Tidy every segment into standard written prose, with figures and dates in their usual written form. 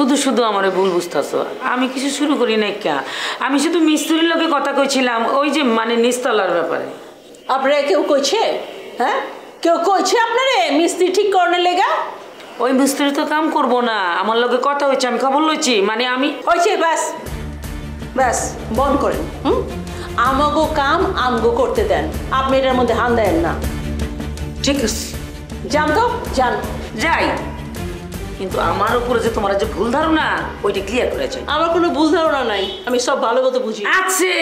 শুধু শুধু আমারে ভুল বুঝতেছো। আমি কিছু শুরু করি নাই কে, আমি শুধু মিস্ত্রির লোকে কথা কইছিলাম ওই যে মানে নিচতলার ব্যাপারে। আপনারা কেউ কইছে? হ্যাঁ, কেউ কইছে আপনারে মিস্ত্রি ঠিক করনের লেগা? ওই মিস্ত্রি তো কাম করবো না, আমার লোকে কথা হয়েছে, আমি খবর লইছি। মানে আমি হয়েছে, ব্যাস ব্যাস বন্ধ করেন। আমাগো কাম আমগো করতে দেন, আপনি এটার মধ্যে হান দেন না। ঠিক আছে, যান তো যান। যাই, কিন্তু আমার উপরে যে তোমার যে ভুল ধারণা ওইটা ক্লিয়ার করে চাই। আমার কোনো ভুল ধারণা নাই, আমি সব ভালো মতো বুঝি। আছে,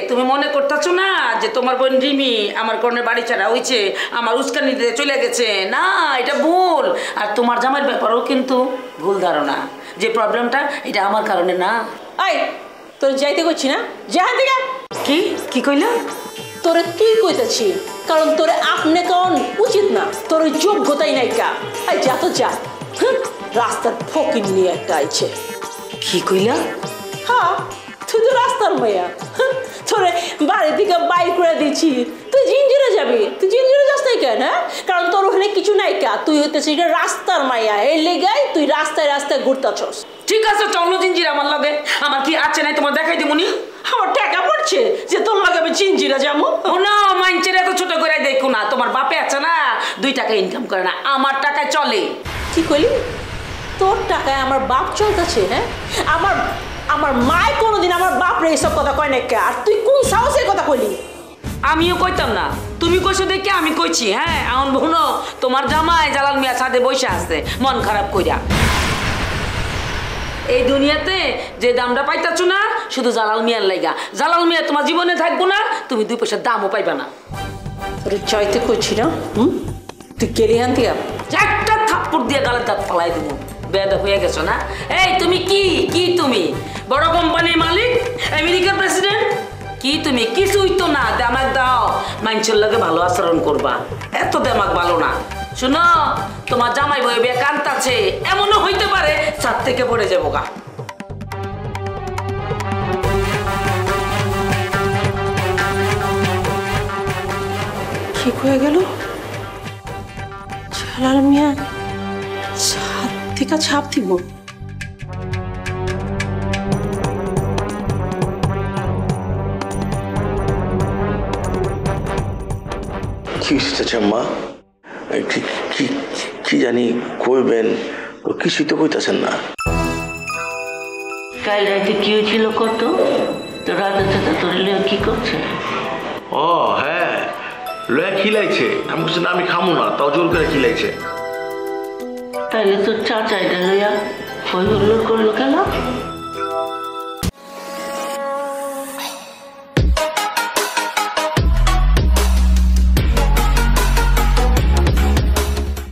তুমি মনে করতেছো না যে তোমার বোন রিমি আমার কর্ণের বাড়ি ছাড়া হয়েছে, আমার উস্কানি দিয়ে চলে গেছে? না, এটা ভুল। আর তোমার জামাইয়ের ব্যাপারেও কিন্তু ভুল ধারণা, যে প্রবলেমটা এটা আমার কারণে না। আই তোর যাইতে করছি না, যা দিকে। কি কি কইলা? তোরে তুই কইতেছি, কারণ তোরে আপনি কোন উচিত না, তোর ওই যোগ্যতাই নাই কা। আই যা তো যা, রাস্তার ফকির নিয়ে একটা আইছে। কি কইলা? হ্যাঁ, তুই তো রাস্তার মাইয়া, তোরে বাড়ি থেকে বাইক করে দিচ্ছি, তুই জিঞ্জিরে যাবি। তুই জিঞ্জিরে যাস নাই কেন? হ্যাঁ, কারণ তোর ওখানে কিছু নাই কা, তুই হইতেছিস রাস্তার মাইয়া, এই লেগাই তুই রাস্তায় রাস্তায় ঘুরতাছস। ঠিক আছে, চলো জিঞ্জির আমার লগে। আমার কি আছে নাই তোমার দেখাই দিমুনি? আমার টাকা পড়ছে যে তোর লগে আমি জিঞ্জিরা যাবো? ও না, মাইনচের এত ছোট করে দেখো না, তোমার বাপে আছে না 2 টাকা ইনকাম করে না, আমার টাকায় চলে। কি কইলি? তোর টাকায় আমার বাপ চলতেছে? হ্যাঁ, আমার মায় কোনোদিন আমার বাপ রে এইসব কথা কয় না কে? আর তুই কোন সাহসের কথা কইলি? আমিও কইতাম না, তুমি কইছো দেখে আমি কইছি। হ্যাঁ, এখন ভুনো তোমার জামাই জালাল মিয়া ছাদে বসে আছে মন খারাপ কইরা। এই দুনিয়াতে যে দামটা পাইতাছো না শুধু জালাল মিয়ার লাইগা। জালাল মিয়া তোমার জীবনে থাকবো না, তুমি 2 পয়সার দামও পাইবা না। তোর চাইতে কইছি না, তুই গেলি হান দিয়া একটা থাপ্পড় দিয়ে গালের দাঁত ফালাই দেবো। বেয়াদব হয়ে গেছো না? এই তুমি কি কি তুমি বড় কোম্পানির মালিক, আমেরিকার প্রেসিডেন্ট? কি তুমি কিছুই তো না, দেমাক দাও, মানুষের লগে ভালো আচরণ করবা। এত দেমাক ভালো না। শুনো, তোমার জামাই বইবে কান্তাছে, এমনও হইতে পারে ছাদ থেকে পড়ে যাবো গা। ঠিক হয়ে গেল। জালাল মিয়া ছাদ থেকে ছাপ দিব। কি মা, কি জানি কইবেন, কিছুই তো কইতাছেন না। কাল রাতে কি হয়েছিল কত? তো রাতের সাথে তোর লিয়া কি করছে? ও হ্যাঁ, লয়া খিলাইছে। আমি বলছি না আমি খামো না, তাও জোর করে খিলাইছে। তাইলে তোর চাচা এটা লইয়া হই হুল্লোড় করলো কেন?